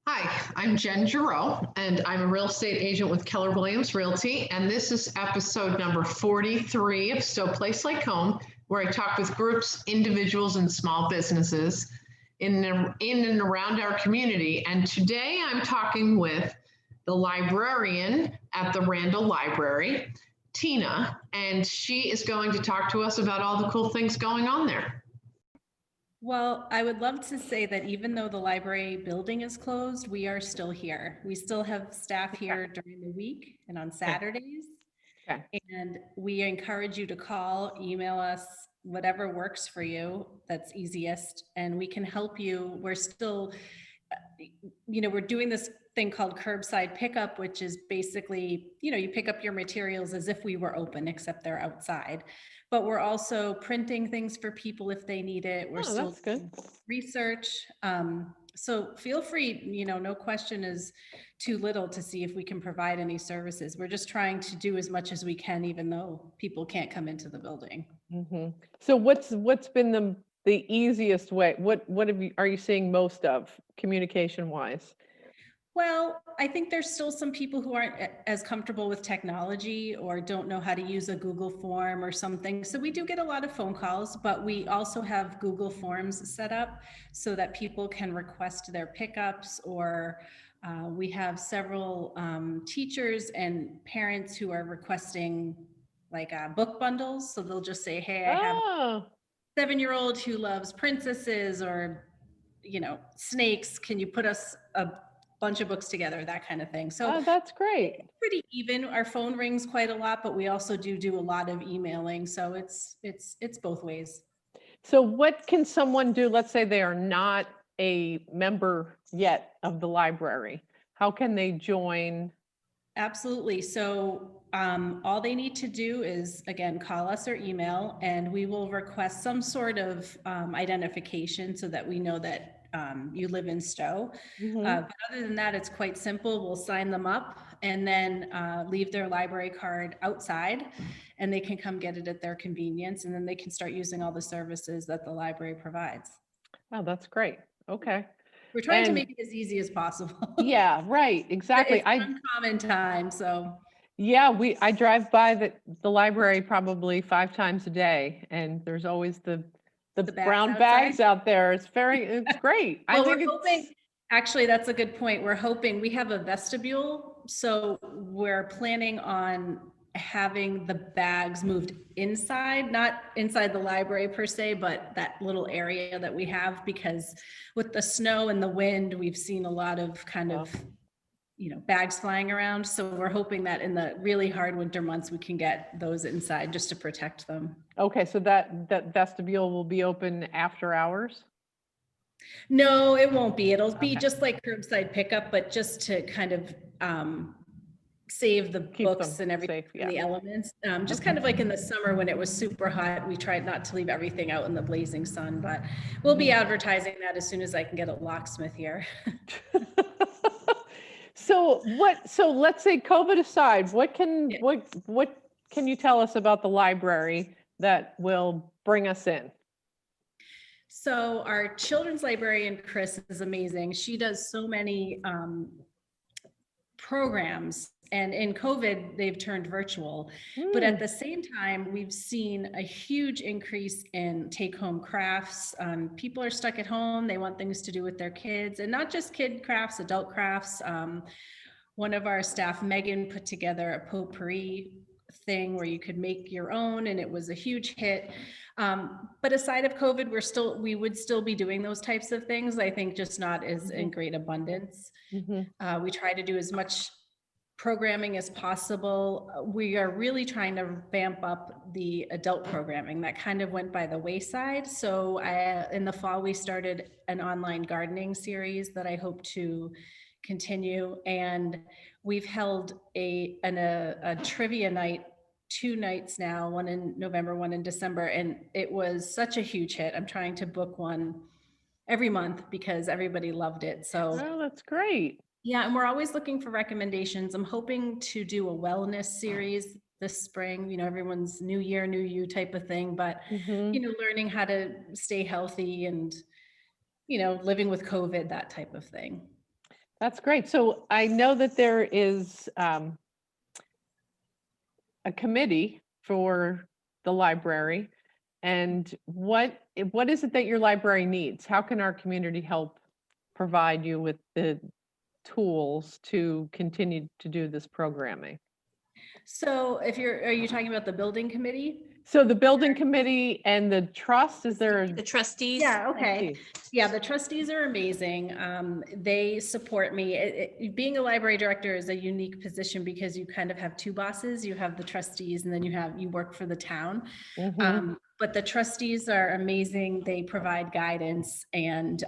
Hi, I'm Jen Giroux, and I'm a real estate agent with Keller Williams Realty. And this is episode number 43 of Stow Place Like Home, where I talk with groups, individuals, and small businesses in and around our community. And today I'm talking with the librarian at the Randall Library, Tina, and she is going to talk to us about all the cool things going on there. Well, I would love to say that even though the library building is closed, we are still here. We still have staff here during the week and on Saturdays. Okay. And we encourage you to call, email us, whatever works for you, that's easiest, and we can help you. We're still, we're doing this thing called curbside pickup, which is basically, you pick up your materials as if we were open, except they're outside. But we're also printing things for people if they need it. We're still that's good. Research. So feel free, no question is too little to see if we can provide any services. We're just trying to do as much as we can, even though people can't come into the building. Mm-hmm. So what's been the easiest way? What are you seeing most of communication wise? Well, I think there's still some people who aren't as comfortable with technology or don't know how to use a Google form or something. So we do get a lot of phone calls, but we also have Google Forms set up so that people can request their pickups, or we have several teachers and parents who are requesting like book bundles. So they'll just say, hey, I have a 7-year-old who loves princesses or, snakes. Can you put us a bunch of books together, that kind of thing. So that's great. It's pretty even. Our phone rings quite a lot, but we also do a lot of emailing. So it's both ways. So what can someone do? Let's say they are not a member yet of the library. How can they join? Absolutely. So all they need to do is, again, call us or email, and we will request some sort of identification so that we know that you live in Stow. But other than that, it's quite simple. We'll sign them up and then leave their library card outside, and they can come get it at their convenience, and then they can start using all the services that the library provides. Oh, that's great. Okay. We're trying to make it as easy as possible. Yeah, right. Exactly. It's uncommon time, so. Yeah, I drive by the library probably 5 times a day, and there's always the brown bags out there. It's great. Well, we're hoping, actually, that's a good point. We're hoping we have a vestibule, so we're planning on having the bags moved inside, not inside the library per se, but that little area that we have, because with the snow and the wind, we've seen a lot of kind of bags flying around. So we're hoping that in the really hard winter months, we can get those inside just to protect them. Okay, so that vestibule will be open after hours? No, it won't be. It'll be just like curbside pickup, but just to kind of save the books and everything from the elements. Just kind of like in the summer when it was super hot, we tried not to leave everything out in the blazing sun, but we'll be advertising that as soon as I can get a locksmith here. So let's say COVID aside, what can you tell us about the library that will bring us in? So our children's librarian, Chris, is amazing. She does so many programs, and in COVID, they've turned virtual. But at the same time, we've seen a huge increase in take-home crafts. People are stuck at home. They want things to do with their kids, and not just kid crafts, adult crafts. One of our staff, Megan, put together a potpourri thing where you could make your own, and it was a huge hit. But aside of COVID, we would still be doing those types of things. I think just not as in great abundance. We try to do as much programming as possible. We are really trying to vamp up the adult programming that kind of went by the wayside. So in the fall, we started an online gardening series that I hope to continue. And we've held a trivia night 2 nights now, one in November, one in December. And it was such a huge hit. I'm trying to book one every month because everybody loved it. So that's great. Yeah, and we're always looking for recommendations. I'm hoping to do a wellness series this spring, everyone's new year, new you type of thing, but, learning how to stay healthy and, living with COVID, that type of thing. That's great. So I know that there is a committee for the library. And what is it that your library needs? How can our community help provide you with the tools to continue to do this programming? So are you talking about the building committee? So the building committee and the trust, is there? The trustees. Yeah, okay. Trustees. Yeah, the trustees are amazing. They support me. Being a library director is a unique position because you kind of have two bosses. You have the trustees and then you work for the town. Mhm. But the trustees are amazing. They provide guidance and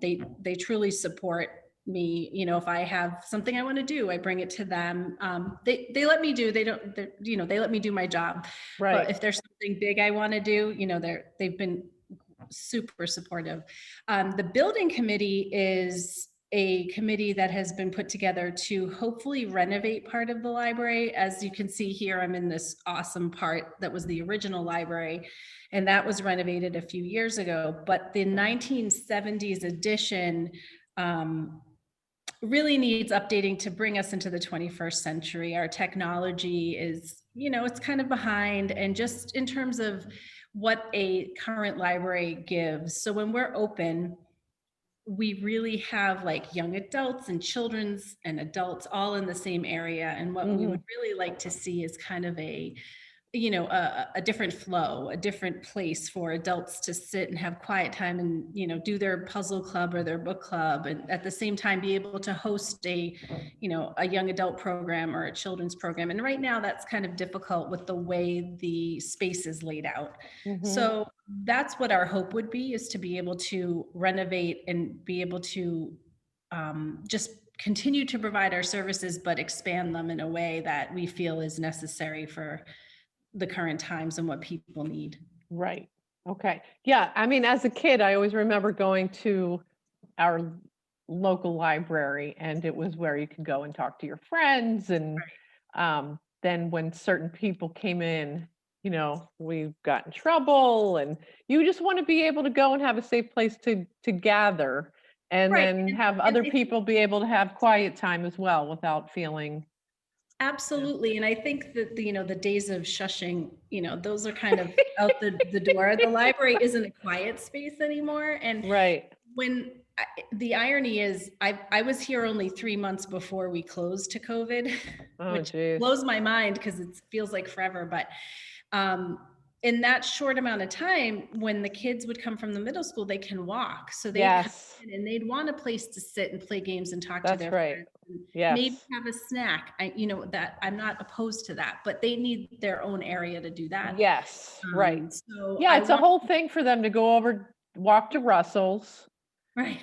they truly support me. You know, if I have something I want to do, I bring it to them. They let me do, they let me do my job. Right. But if there's something big I want to do, they've been super supportive. The building committee is a committee that has been put together to hopefully renovate part of the library. As you can see here, I'm in this awesome part that was the original library, and that was renovated a few years ago. But the 1970s edition really needs updating to bring us into the 21st century. Our technology is, it's kind of behind, and just in terms of what a current library gives. So when we're open, we really have like young adults and children's and adults all in the same area. And what we would really like to see is kind of a different flow, a different place for adults to sit and have quiet time and, do their puzzle club or their book club. And at the same time, be able to host a young adult program or a children's program. And right now that's kind of difficult with the way the space is laid out. So that's what our hope would be, is to be able to renovate and be able to just continue to provide our services, but expand them in a way that we feel is necessary for the current times and what people need. Right. Okay. Yeah. I mean, as a kid, I always remember going to our local library, and it was where you could go and talk to your friends. And then when certain people came in, we got in trouble, and you just want to be able to go and have a safe place to gather, and then have other people be able to have quiet time as well without feeling. Absolutely. And I think that the days of shushing, those are kind of out the door. The library isn't a quiet space anymore. And when the irony is, I was here only 3 months before we closed to COVID, which blows my mind because it feels like forever. But in that short amount of time, when the kids would come from the middle school, they can walk. So they'd come in and they'd want a place to sit and play games and talk to their friends. Maybe have a snack. That I'm not opposed to that, but they need their own area to do that. Yes, right. So it's a whole thing for them to go over, walk to Russell's. Right,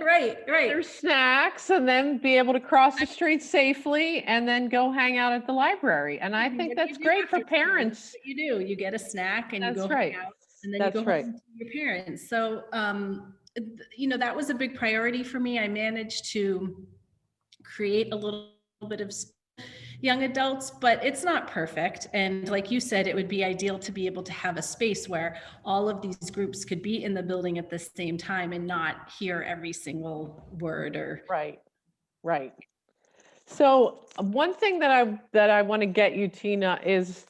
right. There's snacks, and then be able to cross the street safely, and then go hang out at the library. And I think that's great for parents. You get a snack and you go hang out, and then you go home to your parents. So, that was a big priority for me. I managed to create a little bit of young adults, but it's not perfect. And like you said, it would be ideal to be able to have a space where all of these groups could be in the building at the same time and not hear every single word or. Right. So one thing that I want to get you, Tina, is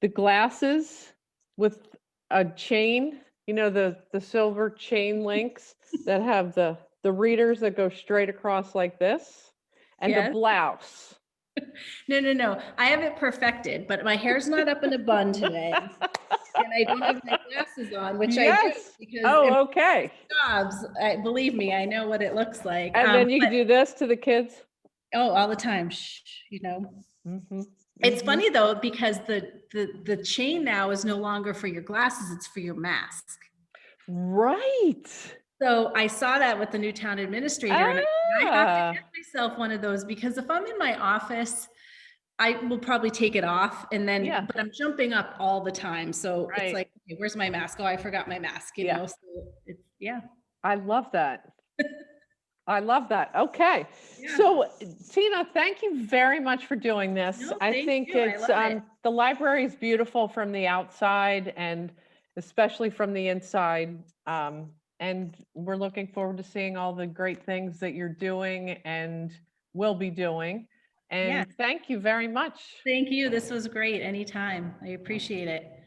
the glasses with a chain, the silver chain links that have the readers that go straight across like this, and the blouse. No. I have it perfected, but my hair's not up in a bun today. And I don't have my glasses on, which I do because jobs, believe me, I know what it looks like. And then you can do this to the kids. Oh, all the time. It's funny though, because the chain now is no longer for your glasses, it's for your mask. Right. So I saw that with the new town administrator, and I have to get myself one of those, because if I'm in my office, I will probably take it off, and then, but I'm jumping up all the time. So it's like, okay, where's my mask? Oh, I forgot my mask, know? So it's, I love that. I love that. Okay. So Tina, thank you very much for doing this. No, I think it's, the library is beautiful from the outside and especially from the inside. And we're looking forward to seeing all the great things that you're doing and will be doing. And Yeah. thank you very much. Thank you. This was great. Anytime. I appreciate it.